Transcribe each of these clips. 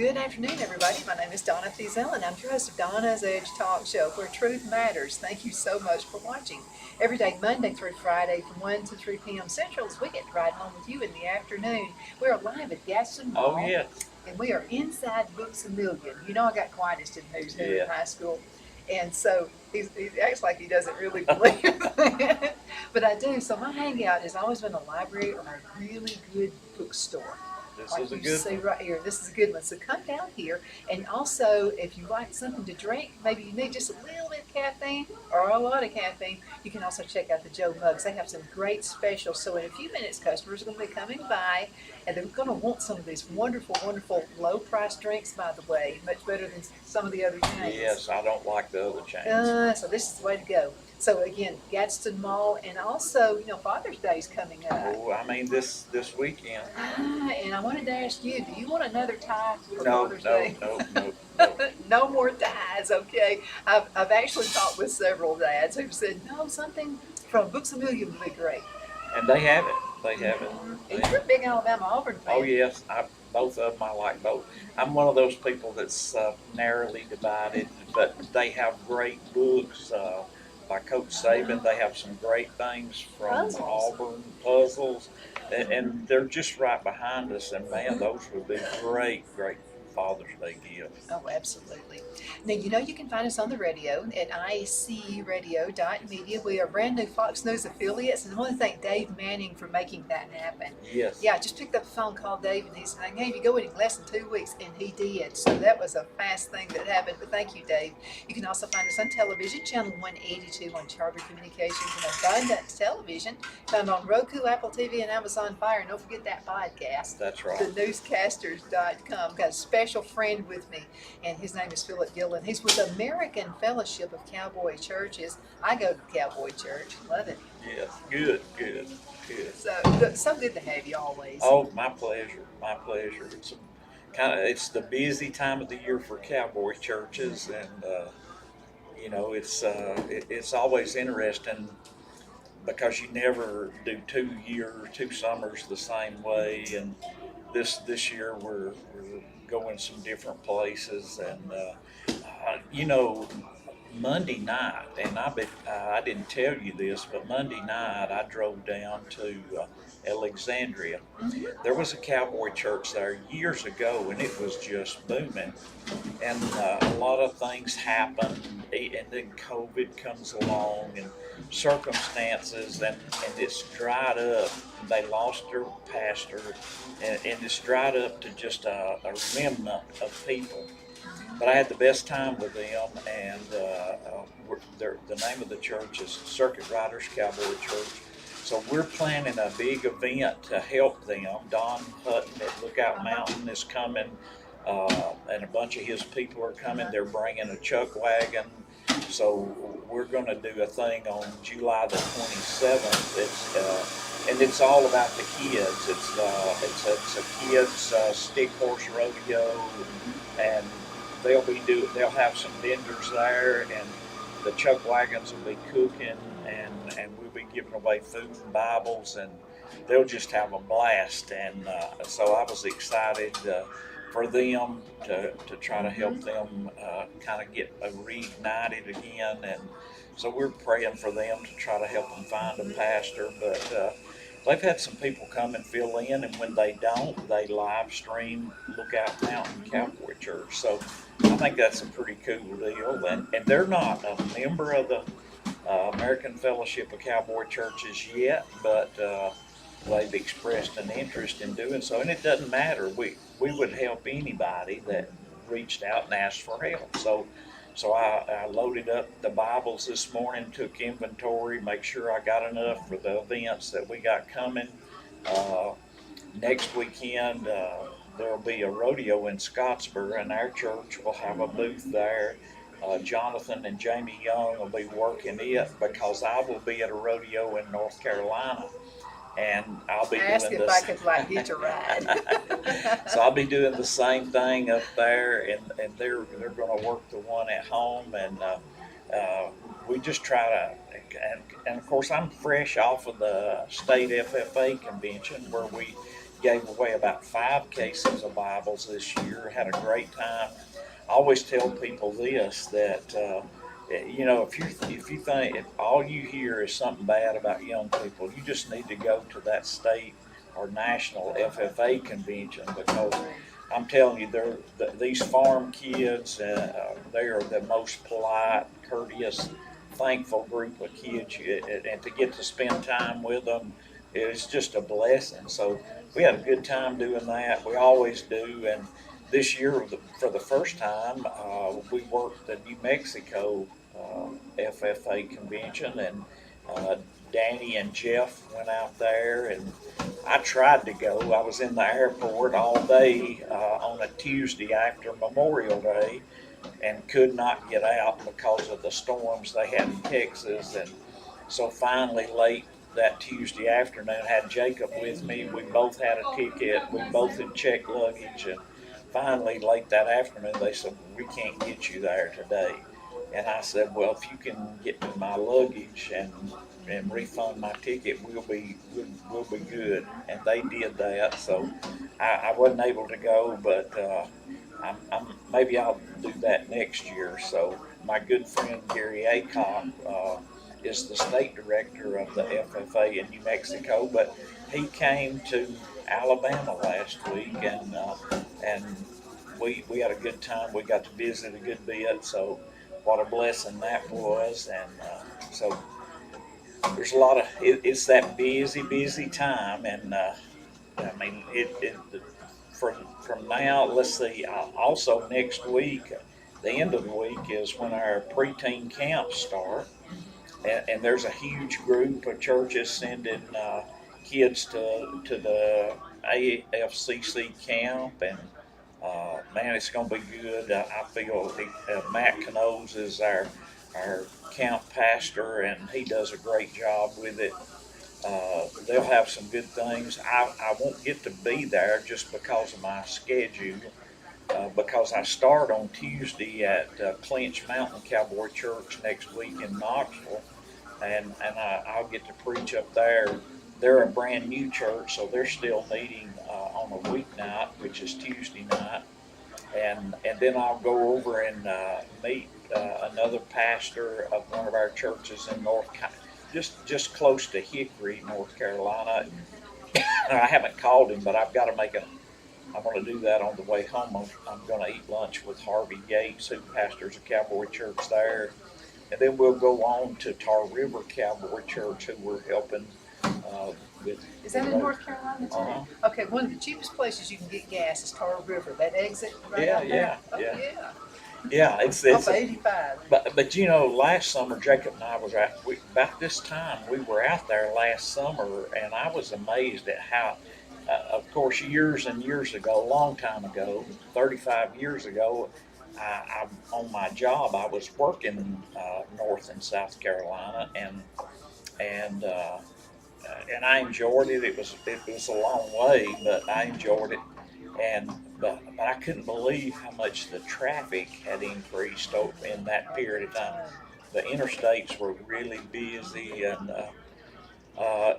Good afternoon, everybody. My name is Donna Thiesel, and I'm your host of Donna's Edge Talk Show, where truth matters. Thank you so much for watching. Every day, Monday through Friday, from 1 to 3 p.m. Central, as we get to ride home with you in the afternoon. We're live at Gaston Oh, Mall, yes. and we are inside Books a Million. You know, I got quietest in who's who in Yeah. high school, and so he acts like he doesn't really believe that, but I do. So my hangout has always been a library or a really good bookstore. This Like is a you good see one. right here, this is a good one. So come down here, and also if you like something to drink, maybe you need just a little bit of caffeine or a lot of caffeine, you can also check out the Joe Mugs. They have some great specials. So in a few minutes, customers are going to be coming by, and they're going to want some of these wonderful, wonderful low-price drinks. By the way, much better than some of the other chains. Yes, I don't like the other chains. So this is the way to go. So again, Gadsden Mall, and also, Father's Day is coming up. Oh, I mean this weekend. And I wanted to ask you, do you want another tie for No, Father's no, Day? no, no, no. No more ties, okay? I've actually talked with several dads who've said, no, something from Books a Million would be great. And they have it. They have it. And you're a big Alabama Auburn Oh fan. yes, both of them I like both. I'm one of those people that's narrowly divided, but they have great books. By Coach Saban, they have some great things from Puzzles. Auburn puzzles, and they're just right behind us. And man, those would be great, great Father's Day gifts. Oh, absolutely. Now, you can find us on the radio at icradio.media. We are brand new Fox News affiliates, and I want to thank Dave Manning for making that happen. Yes, Yeah, I just picked up the phone, called Dave, and he said, I gave you go in less than 2 weeks, and he did. So that was a fast thing that happened, but thank you, Dave. You can also find us on television, channel 182 on Charter Communications and Abundance Television, found on Roku, Apple TV, and Amazon Fire. And don't forget that podcast, that's right. thenewscasters.com. Got a special friend with me, and his name is Phillip Gilliland. He's with American Fellowship of Cowboy Churches. I go to Cowboy Church. Love it. Yes, good, good, good. So good to have you always. Oh, my pleasure, my pleasure. It's the busy time of the year for cowboy churches, and it's always interesting because you never do 2 years, 2 summers the same way, and this year we're going some different places, and Monday night, and I didn't tell you this, but Monday night I drove down to Alexandria. There was a cowboy church there years ago, and it was just booming. And a lot of things happen, and then COVID comes along, and circumstances, and it's dried up. They lost their pastor, and it's dried up to just a remnant of people. But I had the best time with them, and the name of the church is Circuit Riders Cowboy Church. So we're planning a big event to help them. Don Hutton at Lookout Mountain is coming, and a bunch of his people are coming. They're bringing a chuck wagon. So we're going to do a thing on July the 27th. And it's all about the kids. It's a kids stick horse rodeo, and they'll have some vendors there, and the chuck wagons will be cooking, and we'll be giving away food and Bibles, and they'll just have a blast. And so I was excited for them to try to help them kind of get reignited again, and so we're praying for them to try to help them find a pastor. But they've had some people come and fill in, and when they don't, they live stream Lookout Mountain Cowboy Church. So I think that's a pretty cool deal. And they're not a member of the American Fellowship of Cowboy Churches yet, but they've expressed an interest in doing so. And it doesn't matter. We would help anybody that reached out and asked for help. So I loaded up the Bibles this morning, took inventory, make sure I got enough for the events that we got coming. Next weekend, there'll be a rodeo in Scottsboro, and our church will have a booth there. Jonathan and Jamie Young will be working it because I will be at a rodeo in North Carolina, and I'll be Ask doing if this. I could hitch a ride. So I'll be doing the same thing up there, and they're going to work the one at home, and we just try to. And of course, I'm fresh off of the state FFA convention where we gave away about 5 cases of Bibles this year. Had a great time. I always tell people this that if you think if all you hear is something bad about young people, you just need to go to that state or national FFA convention because I'm telling you, these farm kids. They are the most polite, courteous, thankful group of kids, and to get to spend time with them is just a blessing. So we had a good time doing that. We always do, and this year, for the first time, we worked the New Mexico FFA convention, and uh, Danny and Jeff went out there, and I tried to go. I was in the airport all day on a Tuesday after Memorial Day, and could not get out because of the storms they had in Texas. And so finally, late that Tuesday afternoon, I had Jacob with me. We both had a ticket. We both had checked luggage. And finally, late that afternoon, they said, "We can't get you there today." And I said, "Well, if you can get me my luggage and refund my ticket, we'll be good." And they did that. So I wasn't able to go, but maybe I'll do that next year. So my good friend Gary Acock is the state director of the FFA in New Mexico, but he came to Alabama last week, and we had a good time. We got to visit a good bit, so what a blessing that was. And so there's a lot of it's that busy time, and I mean it from now. Let's see. Also next week, the end of the week is when our preteen camps start, and there's a huge group of churches sending kids to the AFCC camp, and man, it's going to be good. I feel Matt Canoes is our camp pastor, and he does a great job with it. They'll have some good things. I won't get to be there just because of my schedule, because I start on Tuesday at Clinch Mountain Cowboy Church next week in Knoxville, I'll get to preach up there. They're a brand new church, so they're still meeting on a weeknight, which is Tuesday night, and then I'll go over and meet another pastor of one of our churches in just close to Hickory, North Carolina. I haven't called him, but I've got to make a. I'm going to do that on the way home. I'm going to eat lunch with Harvey Gates, who pastors a Cowboy church there, and then we'll go on to Tar River Cowboy Church, who we're helping with. Is that in North Carolina too? Okay, one of the cheapest places you can get gas is Tar River. That exit right out there. Yeah, it's off 85. But last summer Jacob and I was about this time we were out there last summer, and I was amazed at how. Of course, years and years ago, a long time ago, 35 years ago, on my job, I was working North and South Carolina, and I enjoyed it. It was a long way, but I enjoyed it, but I couldn't believe how much the traffic had increased in that period of time. The interstates were really busy, and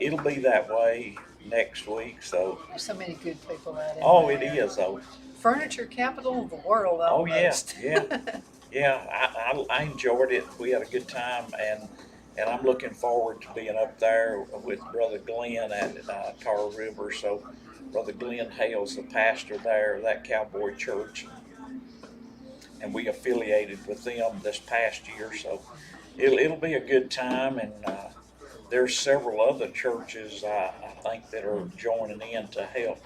it'll be that way next week. So there's so many good people out there. Oh, it is. Oh, furniture capital of the world. Almost. Oh yeah. I enjoyed it. We had a good time, and I'm looking forward to being up there with Brother Glenn at Tar River. So Brother Glenn Hale's the pastor there of that Cowboy church, and we affiliated with them this past year. So it'll be a good time, and there's several other churches I think that are joining in to help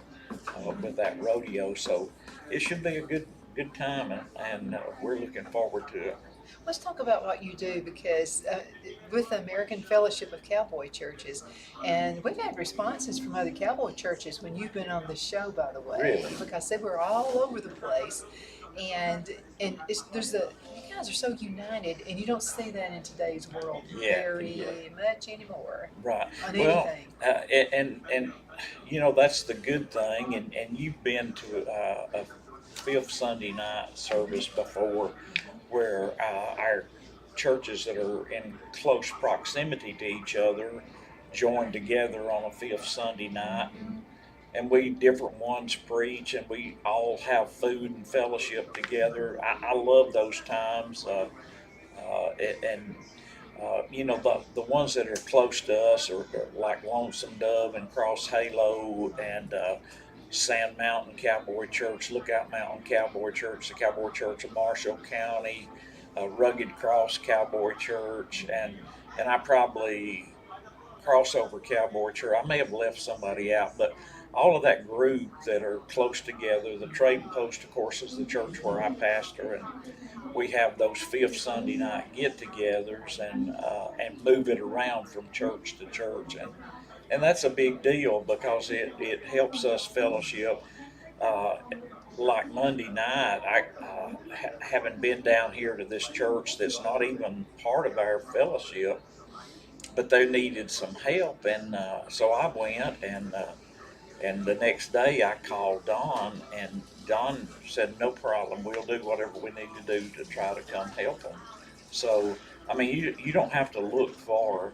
with that rodeo. So it should be a good time, and we're looking forward to it. Let's talk about what you do, because with the American Fellowship of Cowboy Churches, and we've had responses from other cowboy churches when you've been on the show, by the way. Really? Because they were all over the place, and you guys are so united, and you don't see that in today's world very much anymore. Right. On Well, anything. and that's the good thing, and you've been to a fifth Sunday night service before, where our churches that are in close proximity to each other join together on a fifth Sunday night, and we different ones preach, and we all have food and fellowship together. I love those times, and you know, the ones that are close to us are like Lonesome Dove and Cross Halo and Sand Mountain Cowboy Church, Lookout Mountain Cowboy Church, the Cowboy Church of Marshall County, Rugged Cross Cowboy Church, and I probably Crossover Cowboy Church. I may have left somebody out, but all of that group that are close together. The Trading Post, of course, is the church where I pastor, and we have those fifth Sunday night get-togethers and move it around from church to church, and that's a big deal because it helps us fellowship. Uh, like Monday night, having been down here to this church that's not even part of our fellowship, but they needed some help, and so I went, and the next day I called Don, and Don said, "No problem. We'll do whatever we need to do to try to come help them." So, I mean, you don't have to look far.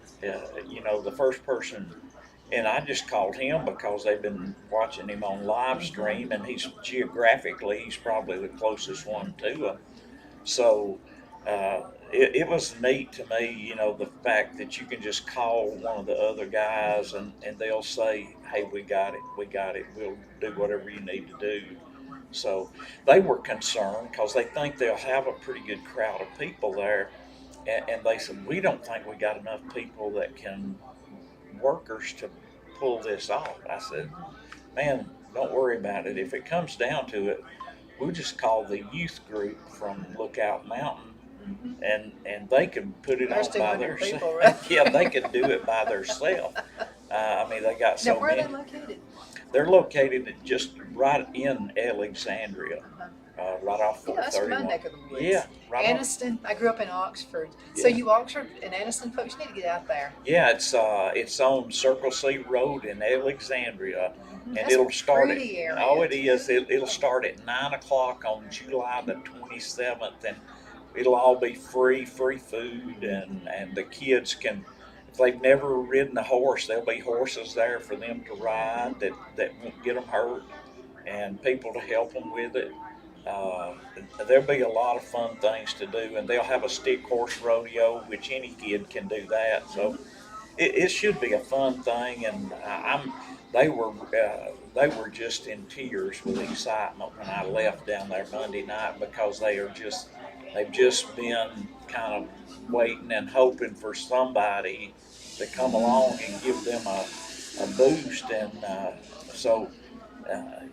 You know, the first person, and I just called him because they've been watching him on live stream, and he's probably the closest one to them. So it was neat to me, you know, the fact that you can just call one of the other guys, and they'll say, "Hey, we got it, we'll do whatever you need to do." So they were concerned because they think they'll have a pretty good crowd of people there. And they said, "We don't think we got enough people that can, workers to pull this off." I said, "Man, don't worry about it. If it comes down to it, we'll just call the youth group from Lookout Mountain, and they can put it There's on by 200 themselves." people, right? Yeah, they can do it by themselves. I mean, they got Now, so where are many. they located? They're located just right in Alexandria, right off Yeah, that's my 431. neck of the woods. Yeah, right off. Anniston, I grew up in Oxford. So Yeah. you Oxford and Anniston folks, you need to get out there. Yeah, it's on Circle C Road in Alexandria, and That's it'll a start at, pretty area. oh, it is. It'll start at 9 o'clock on July the 27th, and it'll all be free food, and the kids can, if they've never ridden a horse, there'll be horses there for them to ride that won't get them hurt, and people to help them with it. Uh, there'll be a lot of fun things to do, and they'll have a stick horse rodeo, which any kid can do that. So it should be a fun thing, and they were just in tears with excitement when I left down there Monday night because they've just been kind of waiting and hoping for somebody to come along and give them a boost, and so.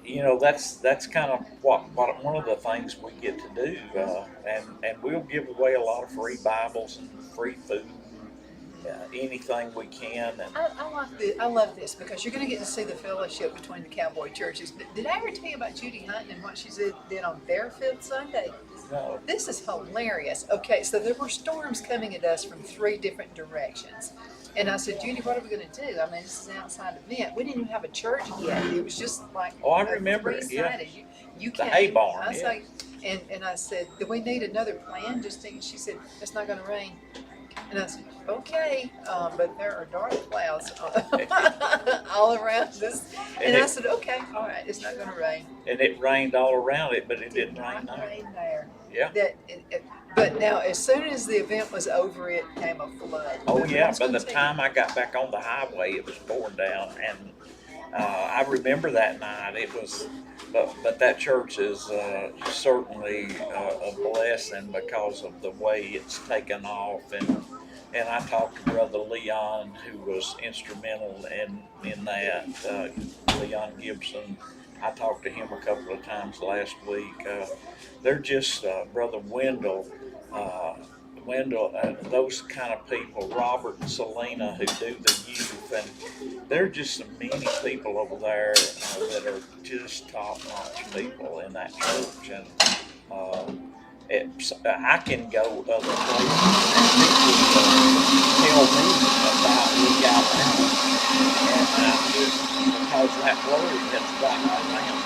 You know, that's kind of what one of the things we get to do, and we'll give away a lot of free Bibles and free food, anything we can, and I like this. I love this because you're going to get to see the fellowship between the cowboy churches. But did I ever tell you about Judy Hunt and what she did on their Fifth Sunday? no, This is hilarious. Okay, so there were storms coming at us from 3 different directions. And I said, "Judy, what are we going to do? I mean, this is an outside event. We didn't even have a church yet. It was just like oh, I remember it, yeah, You the came. hay barn, I yeah. say, and I said, "Do we need another plan?" She said, "It's not going to rain." And I said, "Okay, but there are dark clouds all around us." And I said, "Okay, all right, it's not going to rain." And it rained all around it, but it didn't rain Not there. rain there. Yeah. But now, as soon as the event was over, it came a flood. Oh But yeah, let's by the continue. time I got back on the highway, it was pouring down, and I remember that night. It was, but that church is certainly a blessing because of the way it's taken off, and I talked to Brother Leon, who was instrumental in that. Leon Gibson. I talked to him a couple of times last week. They're just Brother Wendell. Those kind of people, Robert and Selena, who do the youth, and there are just so many people over there that are just top-notch people in that church, and I can go other places and people tell me about Lookout Mountain, and because that word has gotten around.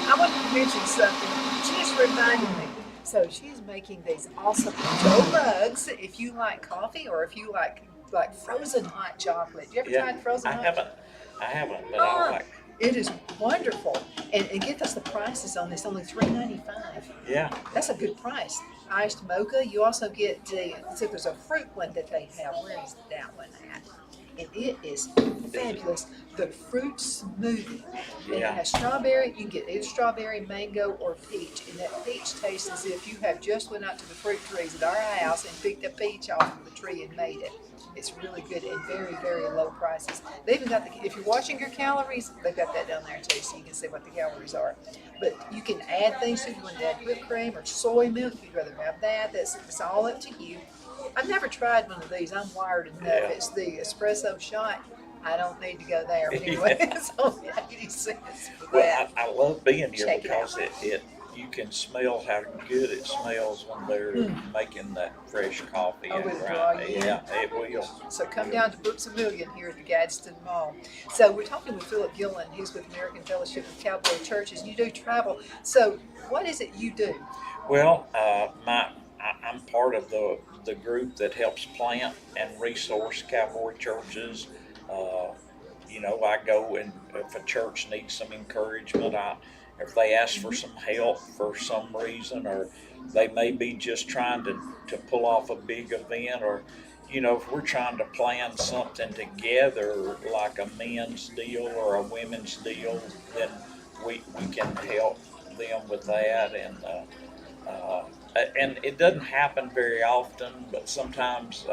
I want to mention something. She just reminded me. So she's making these awesome Joe mugs. If you like coffee, or if you like frozen hot chocolate. You ever Yeah, tried frozen I hot haven't, chocolate? but I like. It is wonderful. And get us the prices on this, only $3.95. Yeah. That's a good price. Iced mocha. You also get so there's a fruit one that they have. Where is that one at? And it is fabulous. The fruit smoothie. And it Yeah. has strawberry. You can get either strawberry, mango, or peach. And that peach tastes as if you have just went out to the fruit trees at our house and picked a peach off of the tree and made it. It's really good and very, very low prices. They even got the, if you're watching your calories, they've got that down there too, so you can see what the calories are. But you can add things to it. You want to add whipped cream or soy milk, if you'd rather have that. It's all up to you. I've never tried one of these. I'm wired enough. Yeah. It's the espresso shot. I don't need to go there. But anyway, it's only 80 cents for Well, that. I love being here Check it because out. it you can smell how good it smells when they're making that fresh coffee Oh, and it'll draw grind. you in. Yeah, it will. So come down to Brooks a Million here at the Gadsden Mall. So we're talking with Phillip Gilliland. He's with American Fellowship of Cowboy Churches. You do travel. So what is it you do? Well, I'm part of the group that helps plant and resource cowboy churches. Uh, I go, and if a church needs some encouragement, if they ask for some help for some reason, or they may be just trying to pull off a big event, or if we're trying to plan something together, like a men's deal or a women's deal, then we can help them with that. Uh, and it doesn't happen very often, but sometimes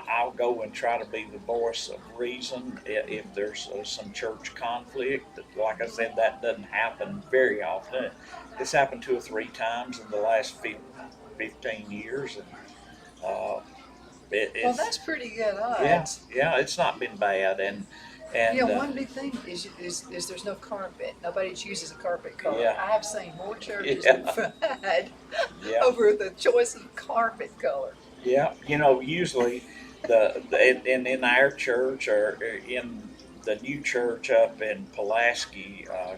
I'll go and try to be the voice of reason if there's some church conflict. Like I said, that doesn't happen very often. It's happened 2 or 3 times in the last 15 years, and uh, Well, it's that's pretty good yeah, odds. yeah, it's not been bad, You and know, one big thing is there's no carpet. Nobody chooses a carpet color. yeah, I have seen more churches yeah, divided yeah. over the choice of carpet color. Yeah, usually in our church, or in the new church up in Pulaski, or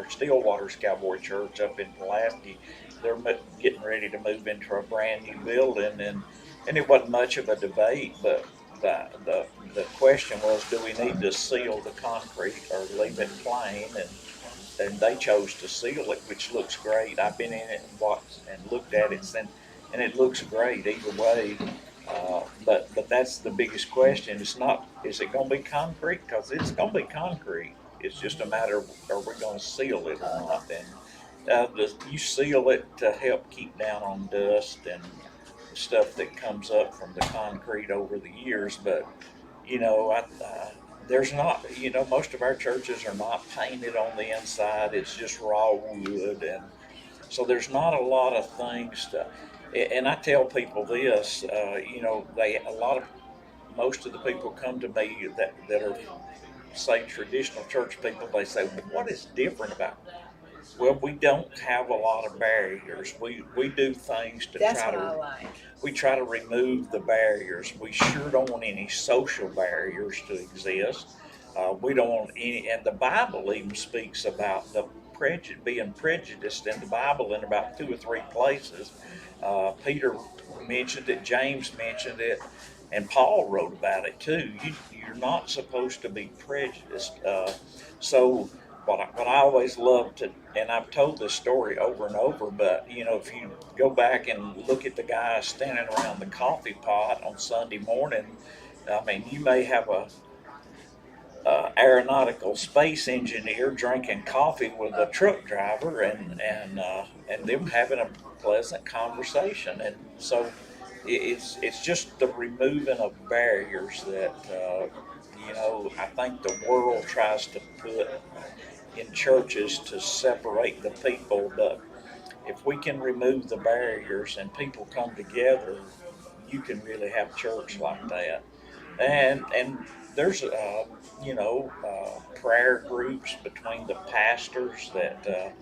Stillwater's Cowboy Church up in Pulaski, they're getting ready to move into a brand new building, and it wasn't much of a debate, but the question was, do we need to seal the concrete or leave it plain? And they chose to seal it, which looks great. I've been in it and watched and looked at it since, and it looks great either way. But that's the biggest question. It's not, is it going to be concrete? Because it's going to be concrete. It's just a matter of, are we going to seal it or not? And you seal it to help keep down on dust and stuff that comes up from the concrete over the years. But there's not, most of our churches are not painted on the inside. It's just raw wood, and so there's not a lot of things to. And I tell people this, most of the people come to me that are, say, traditional church people. They say, well, what is different about it? Well, we don't have a lot of barriers. We do things to That's try what I to like. we try to remove the barriers. We sure don't want any social barriers to exist. We don't want any, and the Bible even speaks about the being prejudiced in the Bible in about 2 or 3 places. Peter mentioned it, James mentioned it, and Paul wrote about it too. You're not supposed to be prejudiced. So what I always love to, and I've told this story over and over, but if you go back and look at the guys standing around the coffee pot on Sunday morning, I mean, you may have a aeronautical space engineer drinking coffee with a truck driver, and them having a pleasant conversation, and so it's just the removing of barriers that I think the world tries to put in churches to separate the people. But if we can remove the barriers and people come together, you can really have church like that. And there's prayer groups between the pastors that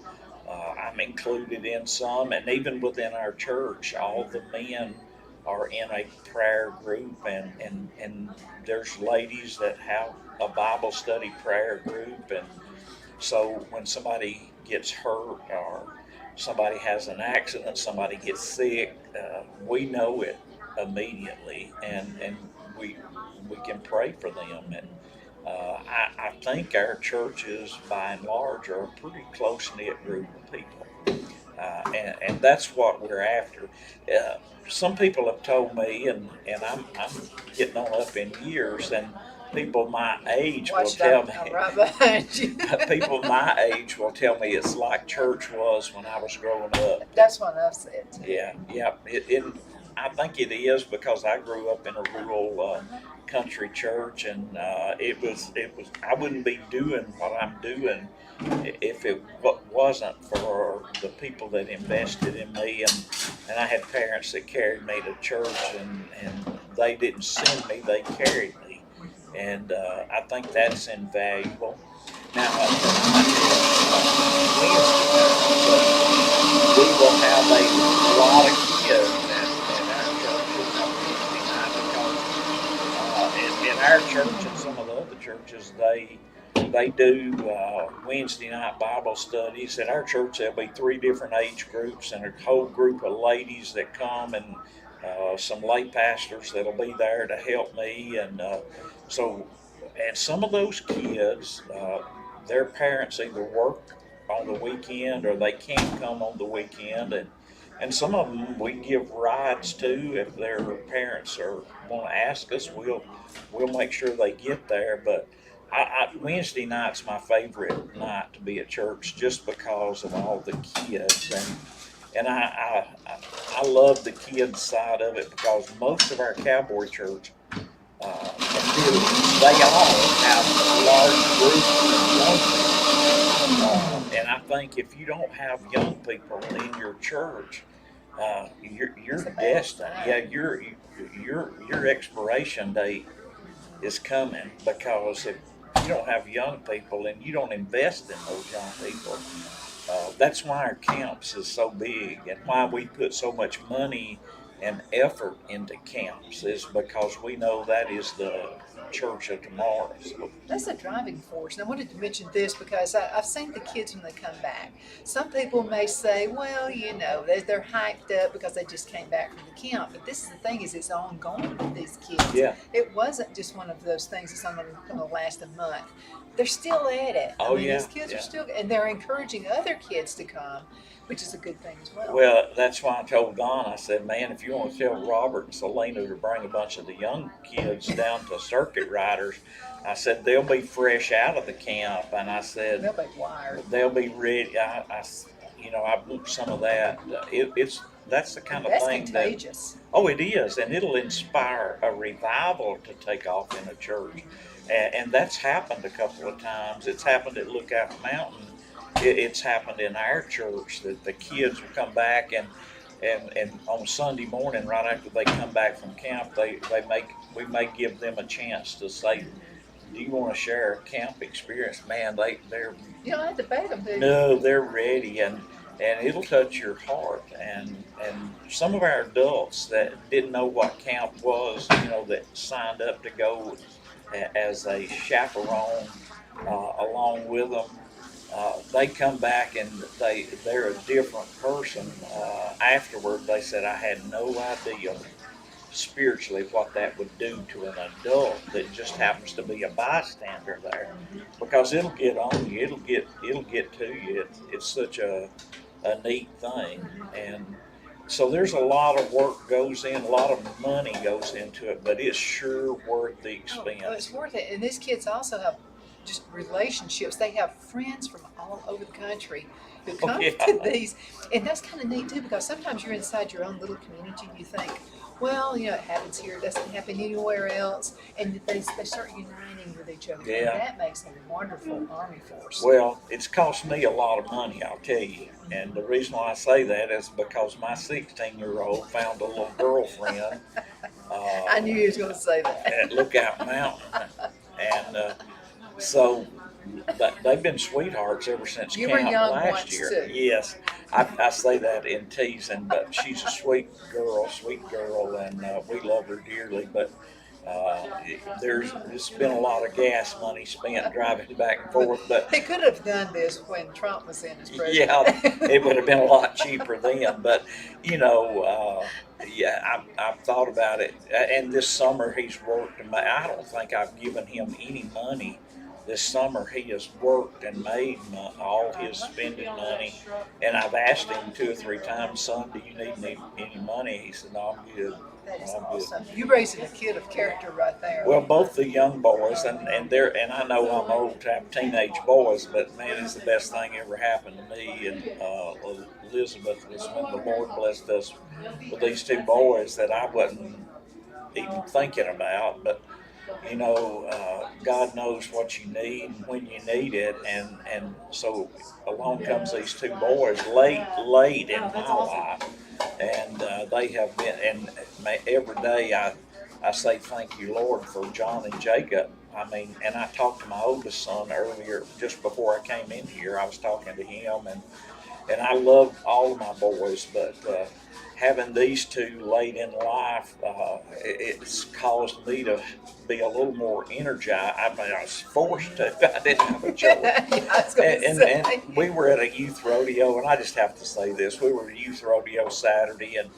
I'm included in some, and even within our church, all the men are in a prayer group, and there's ladies that have a Bible study prayer group. And so when somebody gets hurt, or somebody has an accident, somebody gets sick, we know it immediately, and we can pray for them. I think our churches, by and large, are a pretty close knit group of people, and that's what we're after. Some people have told me, and I'm getting on up in years, and people my age will Watch it, tell I'm me. right behind you. People my age will tell me it's like church was when I was growing up. That's what I've said too. Yeah, yeah. I think it is because I grew up in a rural country church, and it was. I wouldn't be doing what I'm doing if it wasn't for the people that invested in me, and I had parents that carried me to church, and they didn't send me; they carried me, and I think that's invaluable. Now, we will have a lot of kids in our churches on Wednesday night because in our church and some of the other churches, they do Wednesday night Bible studies. At our church, there'll be three different age groups and a whole group of ladies that come, and some lay pastors that'll be there to help me. So, and some of those kids, their parents either work on the weekend or they can't come on the weekend, and some of them we give rides to if their parents are want to ask us. We'll make sure they get there. But Wednesday night's my favorite night to be at church just because of all the kids, and I love the kids side of it because most of our Cowboy church, they all have large groups of young people. And I think if you don't have young people in your church, you're destined. Yeah, your expiration date is coming because if you don't have young people and you don't invest in those young people, that's why our camps is so big and why we put so much money and effort into camps is because we know that is the church of tomorrow. So, That's a driving force. And I wanted to mention this because I've seen the kids when they come back. Some people may say, well, they're hyped up because they just came back from the camp. But this is the thing is it's ongoing with these kids. yeah. It wasn't just one of those things that's only going to last a month. They're still at it. Oh, These yeah, kids yeah. are still, and they're encouraging other kids to come, which is a good thing as well. Well, that's why I told Don, I said, man, if you want to tell Robert and Selena to bring a bunch of the young kids down to circuit riders, I said, they'll be fresh out of the camp. And I said, They'll be wired. they'll be ready. I want some of that. That's the kind of That's thing contagious. oh, it is. And it'll inspire a revival to take off in a church. And that's happened a couple of times. It's happened at Lookout Mountain. It's happened in our church that the kids will come back and on Sunday morning, right after they come back from camp, we may give them a chance to say, "Do you want to share a camp experience?" Man, they're You don't have to beg them, do you? no, they're ready, and it'll touch your heart. And some of our adults that didn't know what camp was, that signed up to go as a chaperone along with them. They come back and they're a different person. Afterward, they said, I had no idea spiritually what that would do to an adult that just happens to be a bystander there, because it'll get on you. It'll get to you. It's such a neat thing, and so there's a lot of work goes in, a lot of money goes into it, but it's sure worth the expense. Oh, it's worth it. And these kids also have just relationships. They have friends from all over the country who come yeah. to these. And that's kind of neat too, because sometimes you're inside your own little community and you think, well, it happens here, it doesn't happen anywhere else. And they start uniting with each other. Yeah. And that makes a wonderful army force. Well, it's cost me a lot of money, I'll tell you. And the reason why I say that is because my 16-year-old found a little girlfriend. I knew he was going to say that. At Lookout Mountain. And so they've been sweethearts ever since You were camp young last once, year. too. Yes, I say that in teasing, but she's a sweet girl, and we love her dearly. But There's been a lot of gas money spent driving back and forth, but They could have done this when Trump was in as president. yeah, it would have been a lot cheaper then. But yeah, I've thought about it. And this summer he's worked, and I don't think I've given him any money. This summer he has worked and made all his spending money, and I've asked him 2 or 3 times, "Son, do you need any money?" He said, "No, I'm good." That is I'm awesome. You raising a kid of character right there. Well, both the young boys, and I know I'm old to have teenage boys, but man, it's the best thing ever happened to me. And Elizabeth was when the Lord blessed us with these 2 boys that I wasn't even thinking about. But God knows what you need and when you need it, and so along comes these 2 boys late in my life, and they have been. And every day I say thank you, Lord, for John and Jacob. I mean, and I talked to my oldest son earlier, just before I came in here. I was talking to him, and I love all of my boys, but having these 2 late in life, it's caused me to be a little more energized. I mean, I was forced to. I didn't have a choice. And we were at a youth rodeo, and I just have to say this: we were at a youth rodeo Saturday, and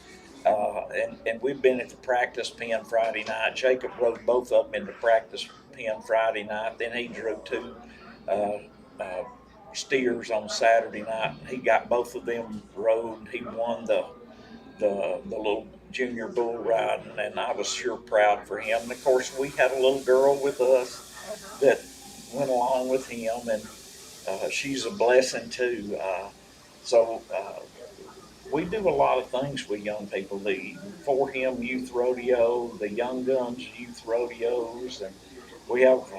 we've been at the practice pen Friday night. Jacob rode both of them into practice pen Friday night. Then he drew 2 steers on Saturday night. He got both of them rode. He won the little junior bull riding, and I was sure proud for him. And of course, we had a little girl with us that went along with him, and she's a blessing too. So we do a lot of things with young people. The For Him Youth Rodeo, the Young Guns Youth Rodeos, and we have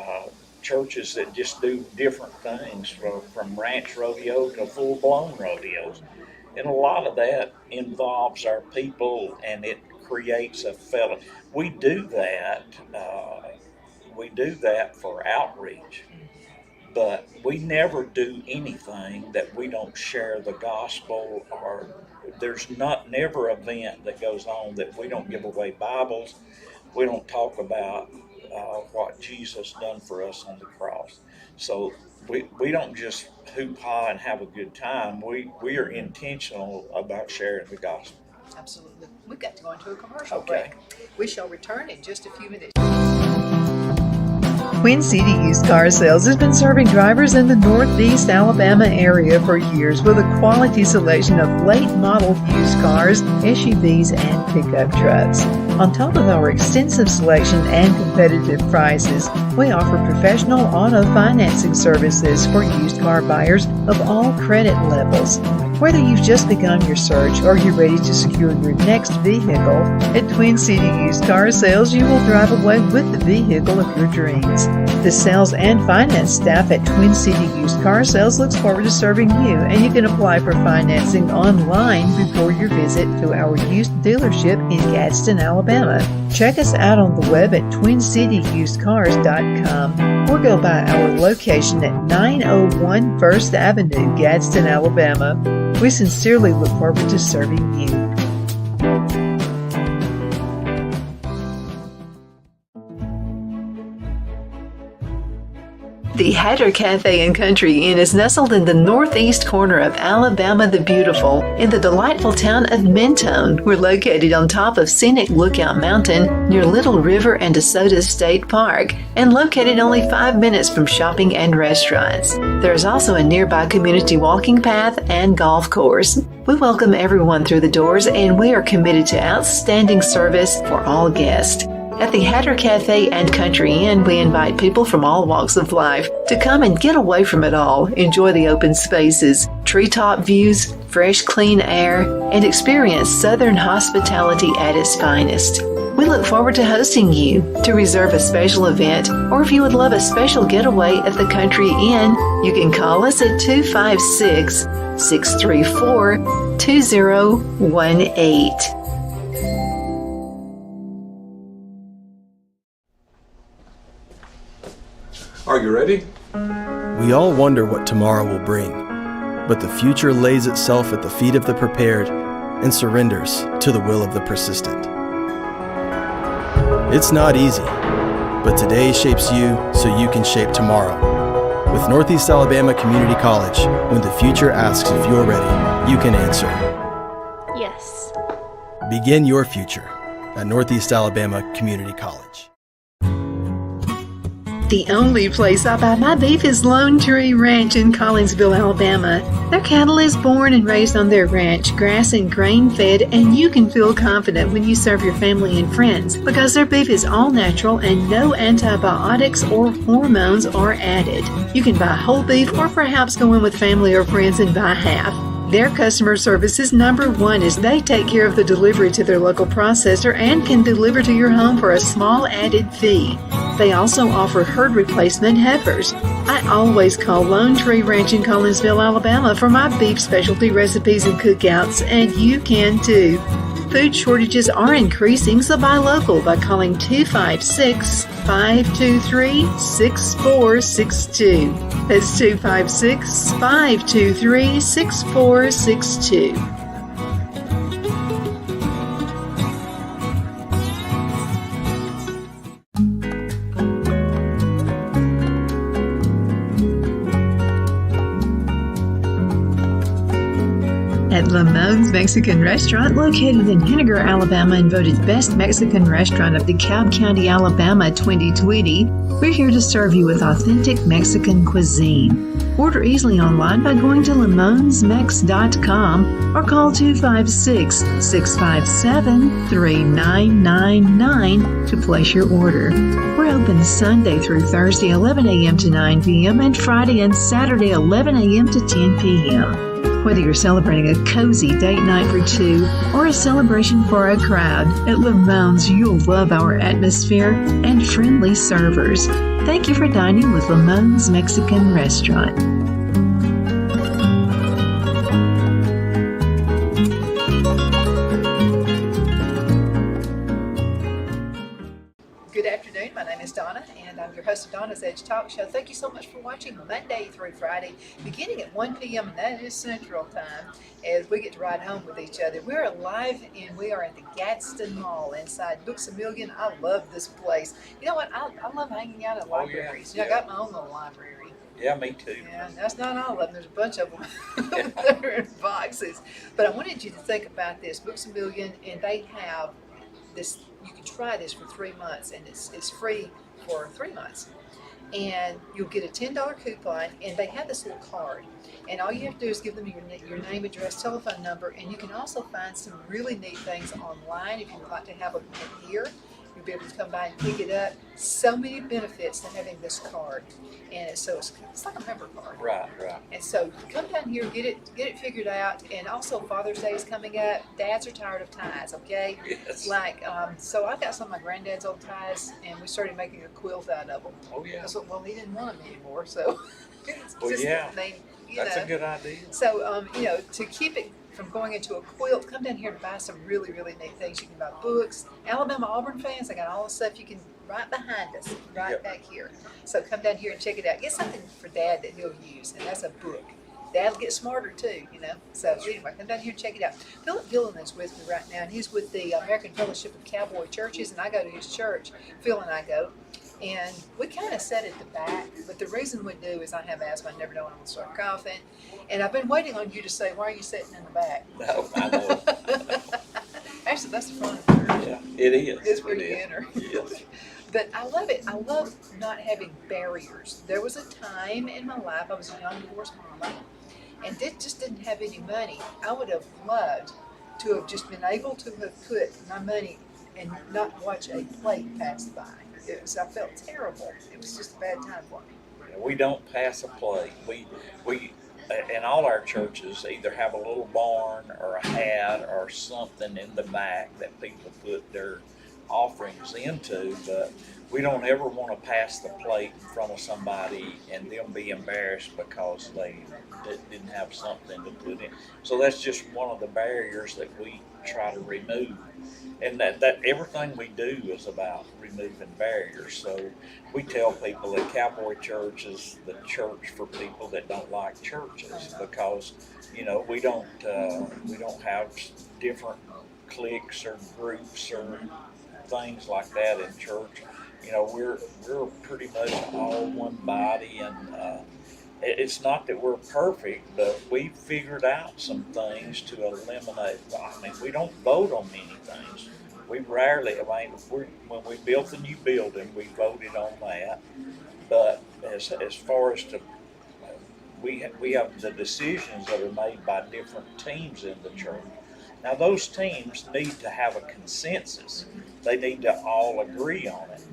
churches that just do different things from ranch rodeo to full-blown rodeos. And a lot of that involves our people, and it creates a fellow. We do that for outreach, but we never do anything that we don't share the gospel, or there's never an event that goes on that we don't give away Bibles. We don't talk about what Jesus done for us on the cross. So we don't just hoop-ha and have a good time. We are intentional about sharing the gospel. Absolutely. We've got to go into a commercial Okay. break. We shall return in just a few minutes. Twin City Used Car Sales has been serving drivers in the Northeast Alabama area for years with a quality selection of late model used cars, SUVs, and pickup trucks. On top of our extensive selection and competitive prices, we offer professional auto financing services for used car buyers of all credit levels. Whether you've just begun your search or you're ready to secure your next vehicle, at Twin City Used Car Sales, you will drive away with the vehicle of your dreams. The sales and finance staff at Twin City Used Car Sales looks forward to serving you, and you can apply for financing online before your visit to our used dealership in Gadsden, Alabama. Check us out on the web at twincityusedcars.com or go by our location at 901 First Avenue, Gadsden, Alabama. We sincerely look forward to serving you. The Hatter Cafe and Country Inn is nestled in the northeast corner of Alabama the Beautiful in the delightful town of Mentone. We're located on top of scenic Lookout Mountain near Little River and DeSoto State Park, and located only 5 minutes from shopping and restaurants. There is also a nearby community walking path and golf course. We welcome everyone through the doors, and we are committed to outstanding service for all guests. At the Hatter Cafe and Country Inn, we invite people from all walks of life to come and get away from it all, enjoy the open spaces, treetop views, fresh, clean air, and experience Southern hospitality at its finest. We look forward to hosting you. To reserve a special event, or if you would love a special getaway at the Country Inn, you can call us at 256-634-2018. Are you ready? We all wonder what tomorrow will bring, but the future lays itself at the feet of the prepared and surrenders to the will of the persistent. It's not easy, but today shapes you so you can shape tomorrow. With Northeast Alabama Community College, when the future asks if you're ready, you can answer. Yes. Begin your future at Northeast Alabama Community College. The only place I buy my beef is Lone Tree Ranch in Collinsville, Alabama. Their cattle is born and raised on their ranch, grass and grain fed, and you can feel confident when you serve your family and friends because their beef is all natural and no antibiotics or hormones are added. You can buy whole beef or perhaps go in with family or friends and buy half. Their customer service is number one as they take care of the delivery to their local processor and can deliver to your home for a small added fee. They also offer herd replacement heifers. I always call Lone Tree Ranch in Collinsville, Alabama for my beef specialty recipes and cookouts, and you can too. Food shortages are increasing, so buy local by calling 256-523-6462. That's 256-523-6462. At Lamone's Mexican Restaurant, located in Henniger, Alabama, and voted Best Mexican Restaurant of DeKalb County, Alabama 2020, we're here to serve you with authentic Mexican cuisine. Order easily online by going to lamonsmex.com or call 256-657-3999 to place your order. We're open Sunday through Thursday, 11 a.m. to 9 p.m., and Friday and Saturday, 11 a.m. to 10 p.m. Whether you're celebrating a cozy date night for two or a celebration for a crowd, at Lamone's you'll love our atmosphere and friendly servers. Thank you for dining with Lamone's Mexican Restaurant. Good afternoon. My name is Donna, and I'm your host of Donna's Edge Talk Show. Thank you so much for watching Monday through Friday, beginning at 1 p.m., and that is Central Time, as we get to ride home with each other. We're live, and we are at the Gadsden Mall inside Books A Million. I love this place. You know what? I love hanging out at libraries. Yeah. You know, I got my own little library. Yeah, me too. Yeah, that's not all of them. There's a bunch of them that are in boxes. But I wanted you to think about this. Books A Million, and they have this. You can try this for 3 months, and it's free for 3 months. And you'll get a $10 coupon, and they have this little card. And all you have to do is give them your name, address, telephone number, and you can also find some really neat things online if you would like to have them in here. You'll be able to come by and pick it up. So many benefits to having this card, and it's like a member card. Right. And so come down here, get it figured out. And also Father's Day is coming up. Dads are tired of ties, okay? Yes. So I got some of my granddad's old ties, and we started making a quilt out of them. Oh, yeah. Well, he didn't want them anymore, so. Well, yeah. That's know. a good idea. So, to keep it from going into a quilt, come down here and buy some really, really neat things. You can buy books. Alabama Auburn fans, I got all the stuff you can right behind us, back here. So come down here and check it out. Get something for Dad that he'll use, and that's a book. Dad'll get smarter too, So anyway, come down here and check it out. Phillip Gilliland is with me right now, and he's with the American Fellowship of Cowboy Churches, and I go to his church. Phil and I go. And we kind of sit at the back, but the reason we do is I have asthma. I never know when I'm going to start coughing. And I've been waiting on you to say, why are you sitting in the back? No, I know. Actually, that's the fun of the church. Yeah, it is. It's where you enter. Yes. But I love it. I love not having barriers. There was a time in my life, I was a young divorced mama, and just didn't have any money. I would have loved to have just been able to have put my money and not watch a plate pass by. I felt terrible. It was just a bad time for me. We don't pass a plate. We in all our churches either have a little barn or a hat or something in the back that people put their offerings into, but we don't ever want to pass the plate in front of somebody and them be embarrassed because they didn't have something to put in. So that's just one of the barriers that we try to remove. And that everything we do is about removing barriers. So we tell people that Cowboy Church is the church for people that don't like churches, because we don't have different cliques or groups or things like that in church. You know, we're pretty much all one body, and it's not that we're perfect, but we've figured out some things to eliminate. I mean, we don't vote on many things. We rarely, I mean, when we built the new building, we voted on that. But as far as to, we have the decisions that are made by different teams in the church. Now, those teams need to have a consensus. They need to all agree on it.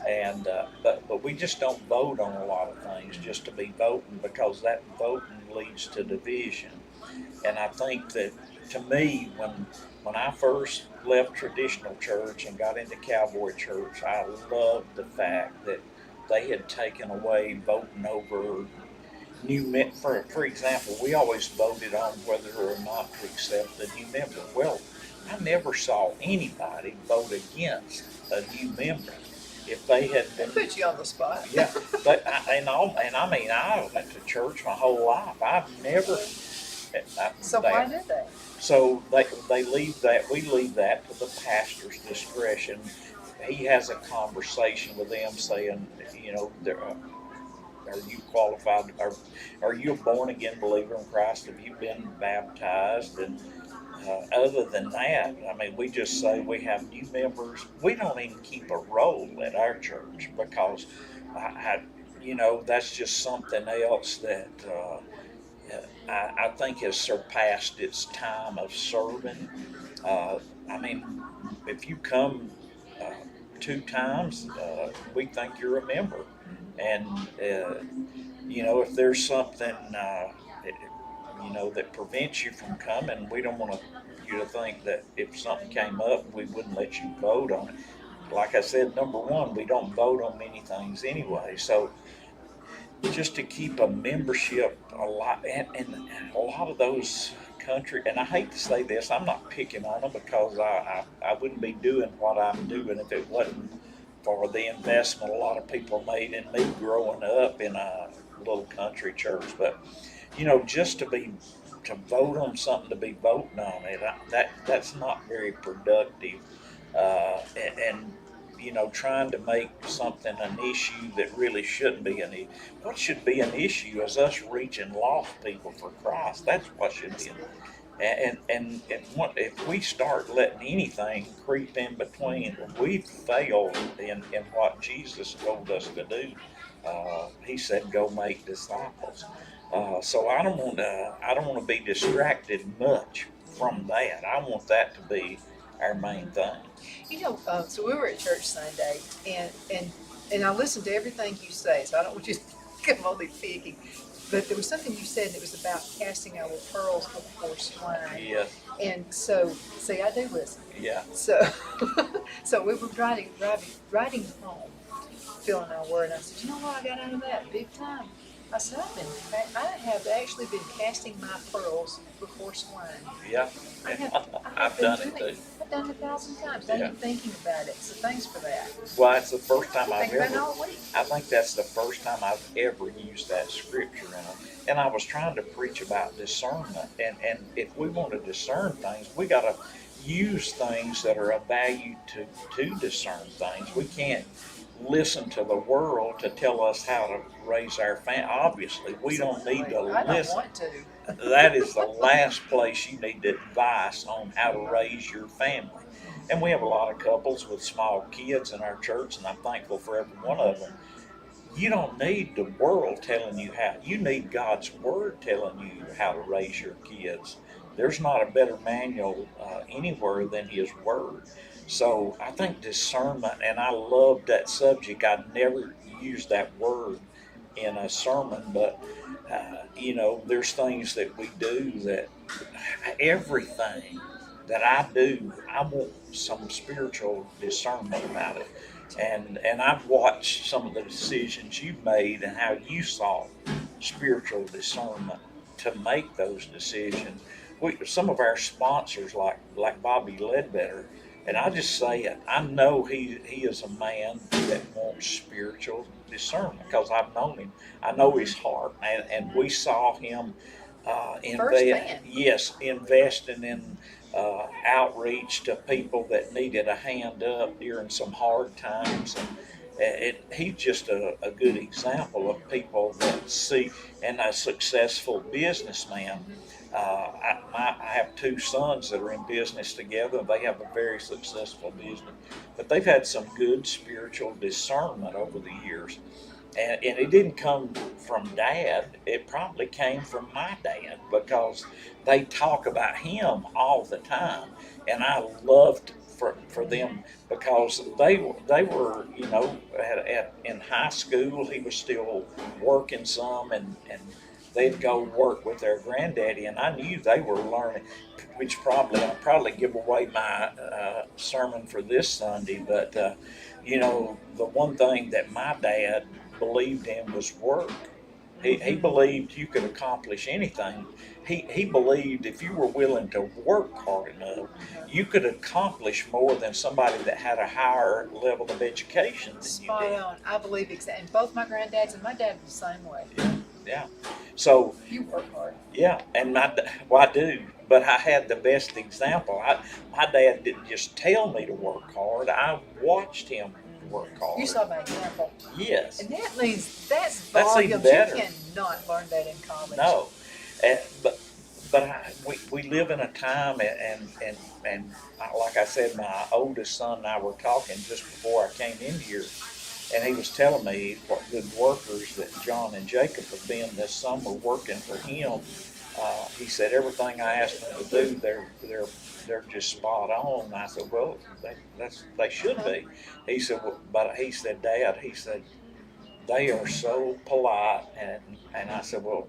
And but we just don't vote on a lot of things just to be voting, because that voting leads to division. And I think that, to me, when I first left traditional church and got into Cowboy church, I loved the fact that they had taken away voting over for example, we always voted on whether or not to accept a new member. Well, I never saw anybody vote against a new member. If they had They been, put you on the spot. yeah, and I mean, I went to church my whole life. I've never. So why did they? So they leave that. We leave that to the pastor's discretion. He has a conversation with them, saying, you know, are you qualified? Are you a born again believer in Christ? Have you been baptized? And other than that, I mean, we just say we have new members. We don't even keep a roll at our church, because you know, that's just something else that I think has surpassed its time of serving. I mean, if you come uh, 2 times, we think you're a member. And, you know, if there's something, you know, that prevents you from coming, we don't want you to think that if something came up, we wouldn't let you vote on it. Like I said, number one, we don't vote on many things anyway. So just to keep a membership alive, and a lot of those country, and I hate to say this, I'm not picking on them, because I wouldn't be doing what I'm doing if it wasn't for the investment a lot of people made in me growing up in a little country church. But, you know, just to vote on something to be voting on it, that's not very productive. And you know, trying to make something an issue that really shouldn't be an issue. What should be an issue is us reaching lost people for Christ. That's what should be. And if we start letting anything creep in between, we've failed in what Jesus told us to do. He said, "Go make disciples." So I don't want to be distracted much from that. I want that to be our main thing. You know, so we were at church Sunday, and I listened to everything you say, so I don't want you to think I'm only picking. But there was something you said that was about casting our pearls before swine. Yeah. And so, see, I do listen. Yeah. So, so we were riding home, filling our word, and I said, you know what I got out of that? Big time. I said, I have actually been casting my pearls before swine. Yeah. I've done it too. I've done it 1,000 times. Now Yeah. you're thinking about it, so thanks for that. Well, it's the first time I've Think about it ever. all week. I think that's the first time I've ever used that scripture in it. And I was trying to preach about discernment. And if we want to discern things, we got to use things that are of value to discern things. We can't listen to the world to tell us how to raise our family. Obviously, we don't need to I don't listen. want to. That is the last place you need advice on how to raise your family. And we have a lot of couples with small kids in our church, and I'm thankful for every one of them. You don't need the world telling you how. You need God's Word telling you how to raise your kids. There's not a better manual anywhere than His Word. So I think discernment, and I love that subject. I'd never used that word in a sermon, but you know, there's things that we do that everything that I do, I want some spiritual discernment about it. And I've watched some of the decisions you've made and how you saw spiritual discernment to make those decisions. Some of our sponsors, like Bobby Ledbetter, and I just say it, I know he is a man that wants spiritual discernment, because I've known him. I know his heart, and we saw him investing in outreach to people that needed a hand up during some hard times. And he's just a good example of people that see, and a successful businessman. I have two sons that are in business together. They have a very successful business, but they've had some good spiritual discernment over the years. And it didn't come from dad. It probably came from my dad because they talk about him all the time, and I loved for them because they were in high school. He was still working some, and they'd go work with their granddaddy, and I knew they were learning. Which I'll probably give away my sermon for this Sunday, but the one thing that my dad believed in was work. He believed you could accomplish anything. He believed if you were willing to work hard enough, you could accomplish more than somebody that had a higher level of education than you Spot did. on. I believe exactly. And both my granddads and my dad was the same way. Yeah. So You work hard. yeah, and well, I do, but I had the best example. My dad didn't just tell me to work hard. I watched him work hard. You saw my example. Yes. And that means that's That's volume. even better. You cannot learn that in college. No, we live in a time, and like I said, my oldest son and I were talking just before I came in here, and he was telling me what good workers that John and Jacob have been this summer working for him. He said everything I asked them to do, they're just spot on. And I said, well, they should be. He said, but he said, Dad, he said, they are so polite, and I said, well,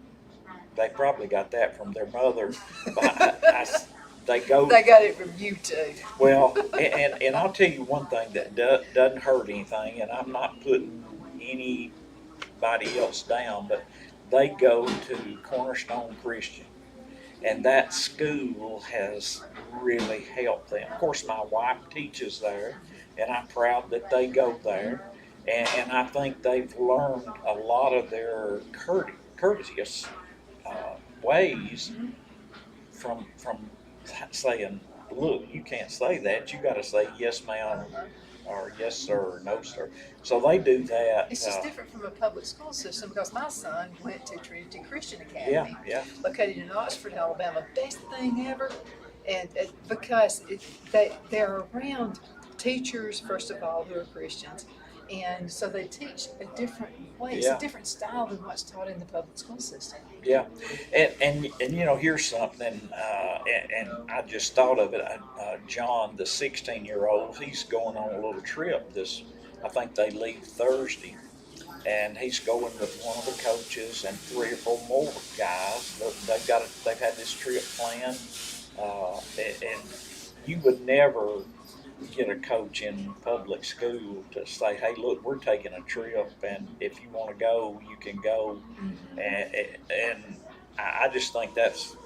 they probably got that from their mother. But they go. They got it from you too. Well, and I'll tell you one thing that doesn't hurt anything, and I'm not putting anybody else down, but they go to Cornerstone Christian, and that school has really helped them. Of course, my wife teaches there, and I'm proud that they go there, and I think they've learned a lot of their courteous ways from saying, look, you can't say that. You got to say yes, ma'am, or yes, sir, or no, sir. So they do that. It's just different from a public school system because my son went to Trinity Christian Yeah, Academy, yeah, located in Oxford, Alabama. Best thing ever, and because they're around teachers first of all who are Christians, and so they teach a different way. It's Yeah. a different style than what's taught in the public school system. yeah. And here's something, and I just thought of it. John, the 16-year-old, he's going on a little trip. I think they leave Thursday, and he's going with one of the coaches and 3 or 4 more guys. They've had this trip planned, and you would never get a coach in public school to say, hey, look, we're taking a trip, and if you want to go, you can go. And I just think that's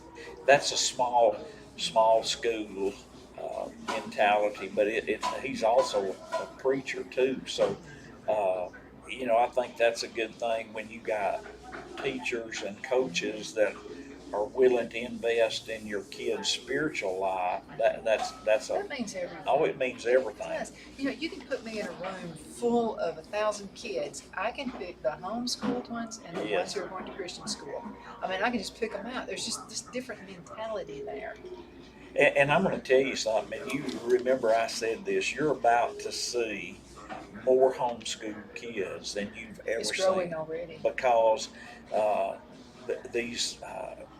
a small school mentality, but he's also a preacher too. So I think that's a good thing when you got teachers and coaches that are willing to invest in your kid's spiritual life. That That means everything. it means everything. It does. You can put me in a room full of 1,000 kids. I can pick the homeschooled ones and the Yeah. ones who are going to Christian school. I mean, I can just pick them out. There's just this different mentality there. And I'm going to tell you something, and you remember I said this, you're about to see more homeschooled kids than you've ever It's seen. growing already. Because these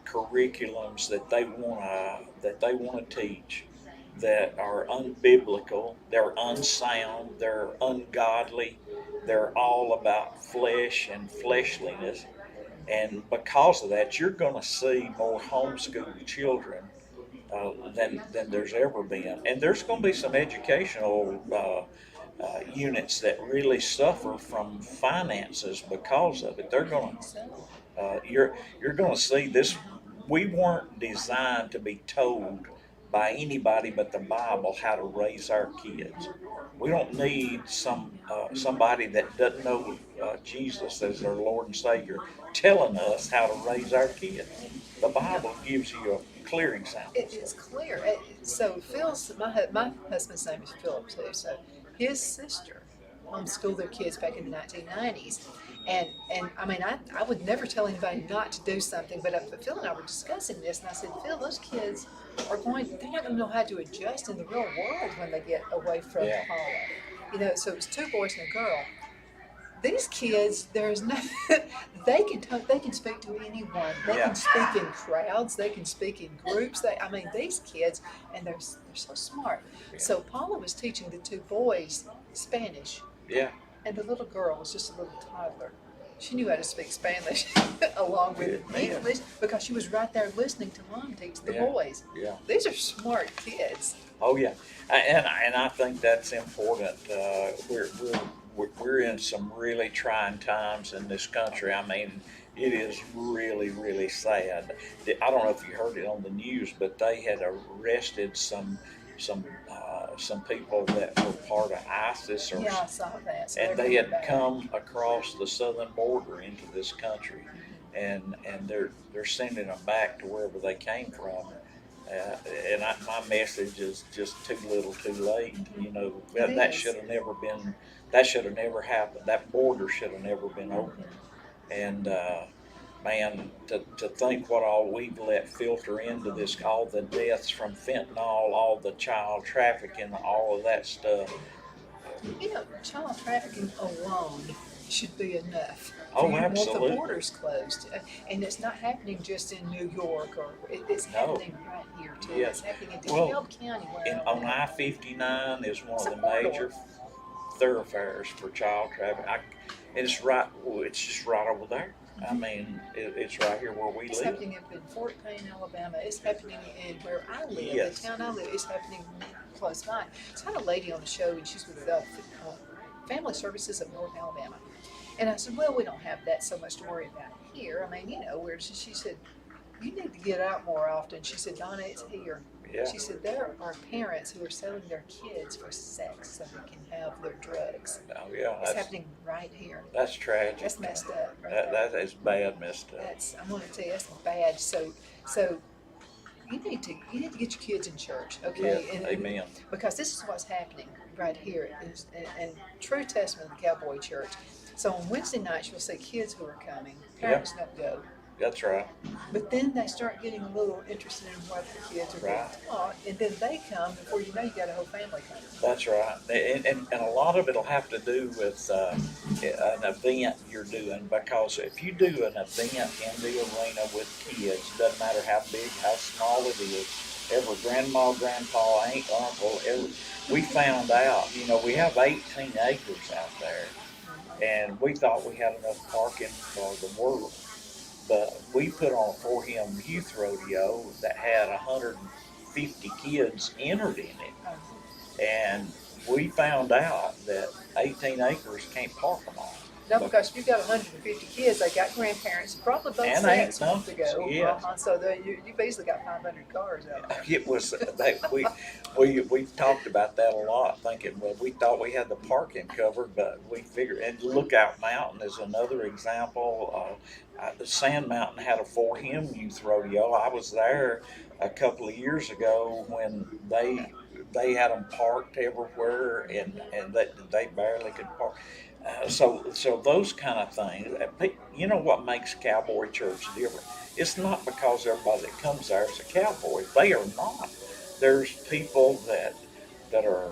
curriculums that they want to teach that are unbiblical, they're unsound, they're ungodly, they're all about flesh and fleshliness. And because of that, you're going to see more homeschooled children than there's ever been. And there's going to be some educational units that really suffer from finances because of it. They're going to, you're going to see this. We weren't designed to be told by anybody but the Bible how to raise our kids. We don't need somebody that doesn't know Jesus as their Lord and Savior telling us how to raise our kids. The Bible gives you clearing sounds. It is clear. So my husband's name is Phillip too. So his sister homeschooled their kids back in the 1990s, and I mean I would never tell anybody not to do something, but Phil and I were discussing this, and I said, Phil, those kids they're not going to know how to adjust in the real world when they get away from Paula. So it was two boys and a girl. These kids, there's no, they can speak to anyone. They can speak in crowds. They can speak in groups. These kids, and they're so smart. Yeah. So Paula was teaching the two boys Spanish. Yeah. And the little girl was just a little toddler. She knew how to speak Spanish along with English because she was right there listening to Mom teach the boys. Yeah. These are smart kids. Oh yeah, and I think that's important. We're in some really trying times in this country. I mean, it is really, really sad. I don't know if you heard it on the news, but they had arrested some people that were part of ISIS, I saw that. So and they had come across the southern border into this country, and they're sending them back to wherever they came from. My message is just too little, too late. That should have never been. That should have never happened. That border should have never been open. And man, to think what all we've let filter into this, all the deaths from fentanyl, all the child trafficking, all of that stuff. Child trafficking alone should be enough. Oh, You absolutely. want the borders closed, and it's not happening just in New York, or it's happening right here too. Yes. It's happening in Well, DeKalb County. On I-59 is one It's of a the corridor. major thoroughfares for child trafficking. It's just right over there. I mean, it's right here where we It's live. happening in Fort Payne, Alabama. It's happening in where I live, Yes. the town I live. It's happening close by. So I had a lady on the show, and she's with Family Services of North Alabama. And I said, well, we don't have that so much to worry about here. Where she said, you need to get out more often. She said, Donna, it's here. Yeah. She said, there are parents who are selling their kids for sex so they can have their drugs. Oh yeah, It's happening right here. that's tragic. That's messed up. Right there. That is bad messed up. I'm going to tell you, that's bad. So you need to get your kids in church, okay? Yeah, amen. Because this is what's happening right here, and true testament of the Cowboy Church. So on Wednesday nights, you'll see kids who are coming. Parents don't go. That's right. But then they start getting a little interested in what the kids are being taught, and then they come. Before you know, you got a whole family coming. That's right. And a lot of it will have to do with an event you're doing, because if you do an event in the arena with kids, doesn't matter how big, how small it is, every grandma, grandpa, aunt, uncle, we found out, we have 18 acres out there, and we thought we had enough parking for the world. But we put on a For Him youth rodeo that had 150 kids entered in it. And we found out that 18 acres can't park them all. No, because if you've got 150 kids, they got grandparents, probably both And sets aunts, want to go. yes. So you basically got 500 cars out there. It was we talked about that a lot, thinking, well, we thought we had the parking covered, but we figured. And Lookout Mountain is another example. The Sand Mountain had a For Him youth rodeo. I was there a couple of years ago when they had them parked everywhere, and they barely could park. So those kind of things. You know what makes Cowboy Church different? It's not because everybody that comes there is a cowboy. They are not. There's people that are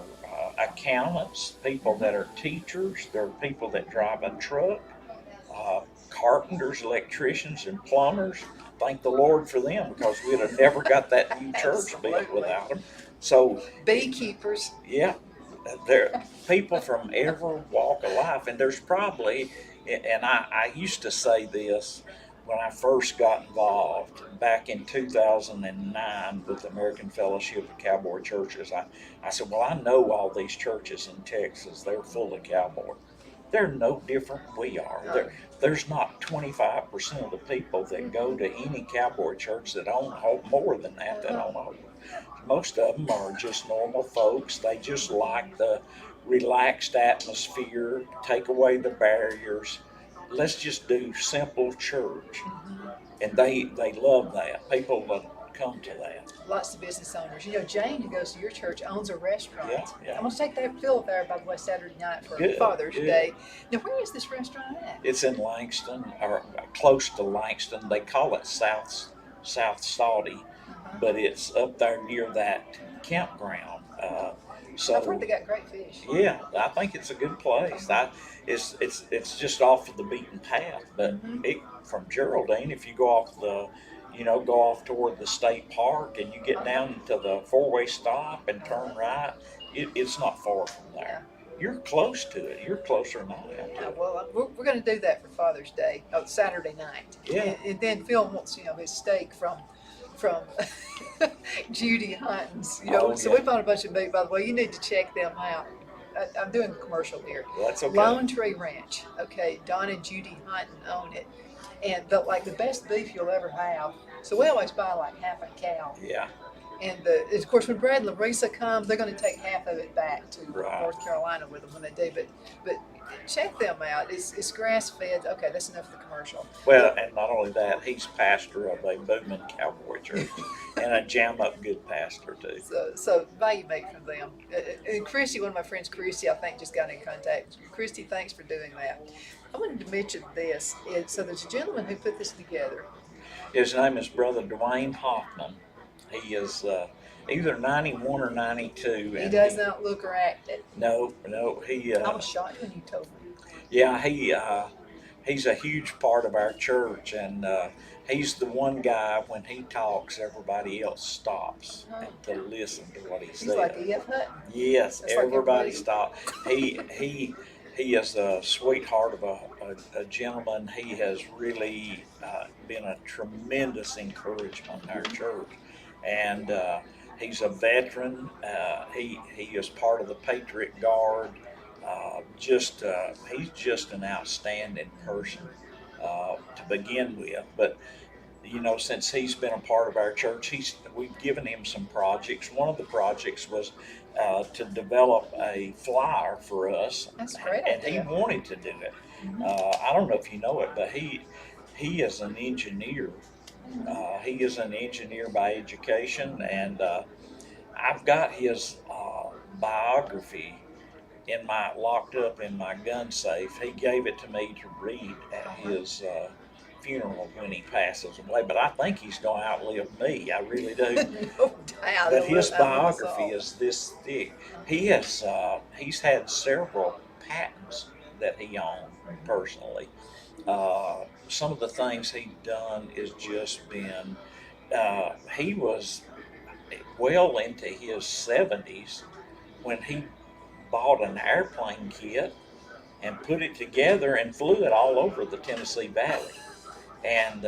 accountants, people that are teachers. There are people that drive a truck, carpenters, electricians, and plumbers. Thank the Lord for them, because we'd have never got that new church built without them. So Beekeepers. yeah, there are people from every walk of life, and there's probably, and I used to say this when I first got involved back in 2009 with the American Fellowship of Cowboy Churches. I said, well, I know all these churches in Texas, they're full of cowboys. They're no different than we are. There's not 25% of the people that go to any cowboy church that own a home, more than that own a home. Most of them are just normal folks. They just like the relaxed atmosphere, take away the barriers. Let's just do simple church. And they love that. People come to that. Lots of business owners. You know, Jane, who goes to your church, owns a restaurant. Yeah, yeah. I'm going to take that Phillip there, by the way, Saturday night for Good, Father's good. Day. Now, where is this restaurant at? It's in Langston, or close to Langston. They call it South Saudi, but it's up there near that campground. So I've heard they got great fish. yeah, I think it's a good place. It's just off of the beaten path, but from Geraldine, if you go off go off toward the state park and you get down to the four-way stop and turn right, it's not far from there. You're close to it. You're closer than I am. Yeah, well, we're going to do that for Father's Day, Saturday night. Yeah. And then Phil wants, his steak from Judy Hunting's, Oh, So yeah. we bought a bunch of meat, by the way. You need to check them out. I'm doing a commercial here. Well, that's okay. Lone Tree Ranch. Okay, Don and Judy Hunting own it. And the best beef you'll ever have. So we always buy like half a cow. Yeah. And of course, when Brad and Larissa come, they're going to take half of it back to Right. North Carolina with them when they do. But check them out. It's grass fed. Okay, that's enough of the commercial. Well, and not only that, he's pastor of a booming Cowboy church and a jam up good pastor too. So value meat from them. And Christy, one of my friends, Christy, I think just got in contact. Christy, thanks for doing that. I wanted to mention this. So there's a gentleman who put this together. His name is Brother Dwayne Hoffman. He is either 91 or 92. He does not look or act it. No, he. I was shocked when you told me. Yeah, he's a huge part of our church, and he's the one guy when he talks, everybody else stops to listen to what he says. He's like E.F. Hutton. Yes, That's like everybody everybody. stops. He is a sweetheart of a gentleman. He has really been a tremendous encouragement in our church, and he's a veteran. He is part of the Patriot Guard. He's just an outstanding person to begin with. But since he's been a part of our church, we've given him some projects. One of the projects was to develop a flyer for us. That's a great and idea. he wanted to do it. I don't know if you know it, but he is an engineer. He is an engineer by education, and I've got his biography locked up in my gun safe. He gave it to me to read at his funeral when he passes away, but I think he's going to outlive me. I really do. No doubt. But his biography is this thick. He's had several patents that he owned personally. Some of the things he's done is just been. He was well into his 70s when he bought an airplane kit and put it together and flew it all over the Tennessee Valley. And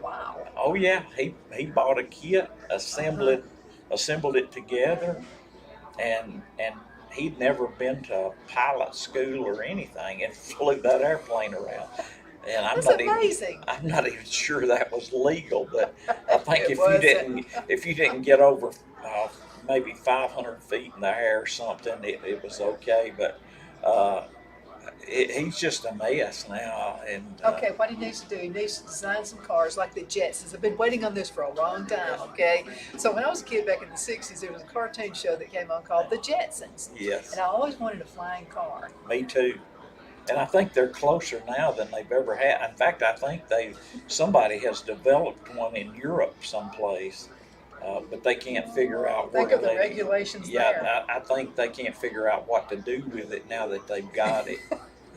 Wow. oh yeah, he bought a kit, assembled it together, and he'd never been to pilot school or anything, and flew that airplane around. And That's amazing. I'm not even sure that was legal, but I think It wasn't. if you didn't get over maybe 500 feet in the air or something, it was okay. But he's just a mess now. And Okay, what he needs to do, he needs to design some cars like the Jetsons. I've been waiting on this for a long time, okay? So when I was a kid back in the 60s, there was a cartoon show that came on called The Jetsons. yes, And I always wanted a flying car. me too. And I think they're closer now than they've ever had. In fact, I think somebody has developed one in Europe someplace, but they can't figure out Think where of the they. regulations Yeah, there. I think they can't figure out what to do with it now that they've got it.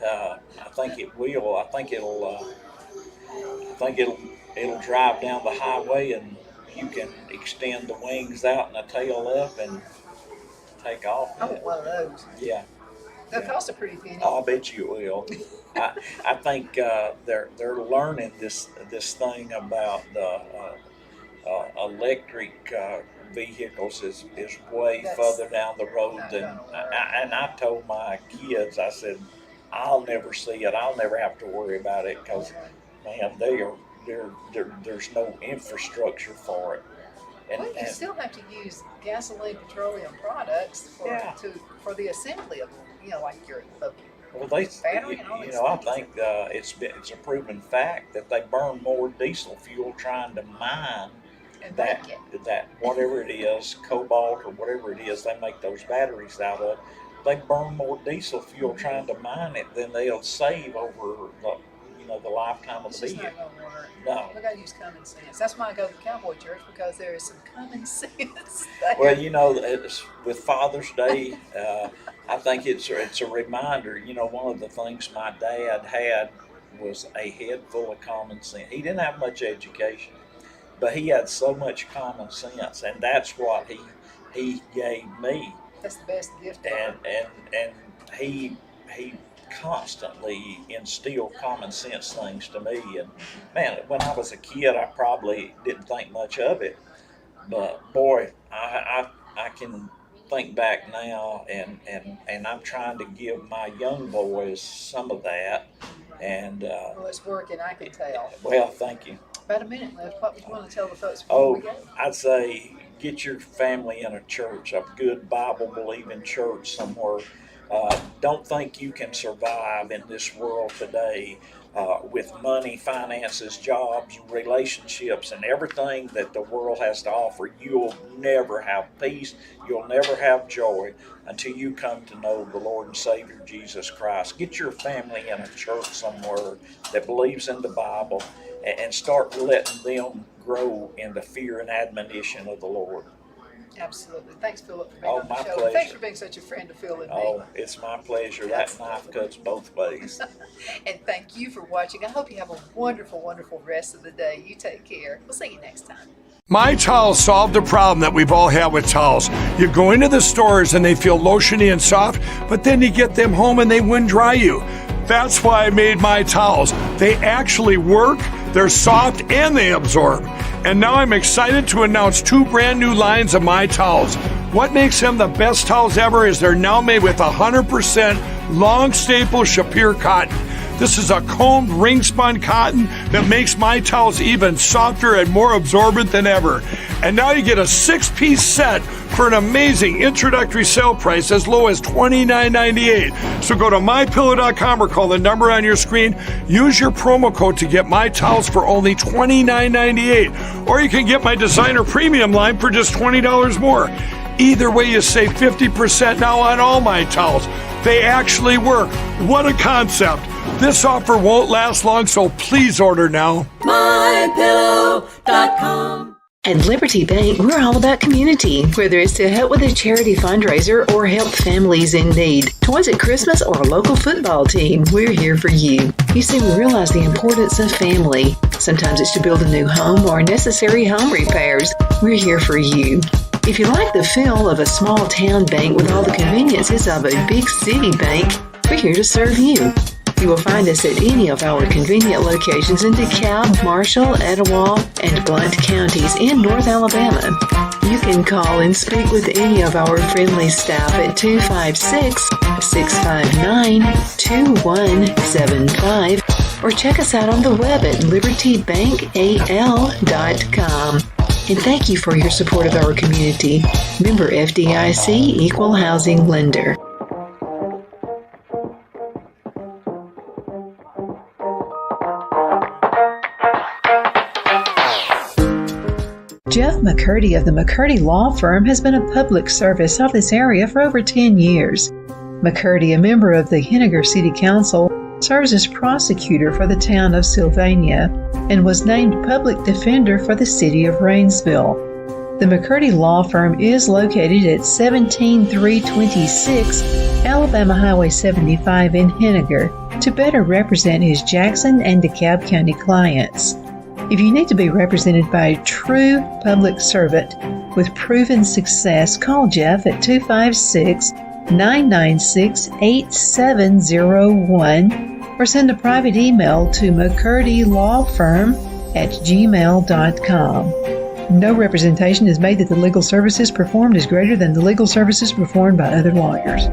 I think it will. I think it'll drive down the highway, and you can extend the wings out and the tail up and take off. I want one of those. Yeah. They'll cost a pretty penny. I'll bet you will. I think they're learning this thing about the electric vehicles is way That's- further down the road than. And I told my kids, I said, I'll never see it. I'll never have to worry about it because, man, there's no infrastructure for it. Well, you still have to use gasoline, petroleum products Yeah. for the assembly of them. Like your Well, battery and all these I things. think it's a proven fact that they burn more diesel fuel trying to mine And that make it. that whatever it is, cobalt or whatever it is, they make those batteries out of. They burn more diesel fuel trying to mine it than they'll save over the lifetime of It's the just vehicle. not gonna work. No. We gotta use common sense. That's why I go to Cowboy Church, because there is some common sense Well, there. it's, with Father's Day, I think it's a reminder. One of the things my dad had was a head full of common sense. He didn't have much education, but he had so much common sense, and that's what he gave me. That's the best gift And ever. and he constantly instilled common sense things to me. And man, when I was a kid, I probably didn't think much of it, but boy, I can think back now, and I'm trying to give my young boys some of that. And Well, it's working, I can tell. well, thank you. About a minute left. What would you want to tell the folks before we Oh, go? I'd say get your family in a church, a good Bible believing church somewhere. Don't think you can survive in this world today with money, finances, jobs, relationships, and everything that the world has to offer. You'll never have peace. You'll never have joy until you come to know the Lord and Savior Jesus Christ. Get your family in a church somewhere that believes in the Bible, and start letting them grow in the fear and admonition of the Lord. Absolutely. Thanks, Philip, for being Oh, on the my show. pleasure. Thanks for being such a friend to Phil and me. Oh, it's my pleasure. That knife cuts both ways. And thank you for watching. I hope you have a wonderful, wonderful rest of the day. You take care. We'll see you next time. My Towels solved a problem that we've all had with towels. You go into the stores and they feel lotiony and soft, but then you get them home and they wind dry you. That's why I made My Towels. They actually work, they're soft, and they absorb. And now I'm excited to announce 2 brand new lines of My Towels. What makes them the best towels ever is they're now made with 100% long staple Shapir cotton. This is a combed ring spun cotton that makes My Towels even softer and more absorbent than ever. And now you get a 6-piece set for an amazing introductory sale price as low as $29.98. So go to mypillow.com or call the number on your screen. Use your promo code to get My Towels for only $29.98. Or you can get my designer premium line for just $20 more. Either way, you save 50% now on all My Towels. They actually work. What a concept. This offer won't last long, so please order now. mypillow.com. At Liberty Bank, we're all about community. Whether it's to help with a charity fundraiser or help families in need, toys at Christmas, or a local football team, we're here for you. You see, we realize the importance of family. Sometimes it's to build a new home or necessary home repairs. We're here for you. If you like the feel of a small town bank with all the conveniences of a big city bank, we're here to serve you. You will find us at any of our convenient locations in DeKalb, Marshall, Etowah, and Blount counties in North Alabama. You can call and speak with any of our friendly staff at 256-659-2175 or check us out on the web at libertybankal.com. And thank you for your support of our community. Member FDIC Equal Housing Lender. Jeff McCurdy of the McCurdy Law Firm has been a public service of this area for over 10 years. McCurdy, a member of the Henniger City Council, serves as prosecutor for the town of Sylvania and was named public defender for the city of Rainsville. The McCurdy Law Firm is located at 17326 Alabama Highway 75 in Henniger to better represent his Jackson and DeKalb County clients. If you need to be represented by a true public servant with proven success, call Jeff at 256-996-8701 or send a private email to mccurdylawfirm@gmail.com. No representation is made that the legal services performed is greater than the legal services performed by other lawyers.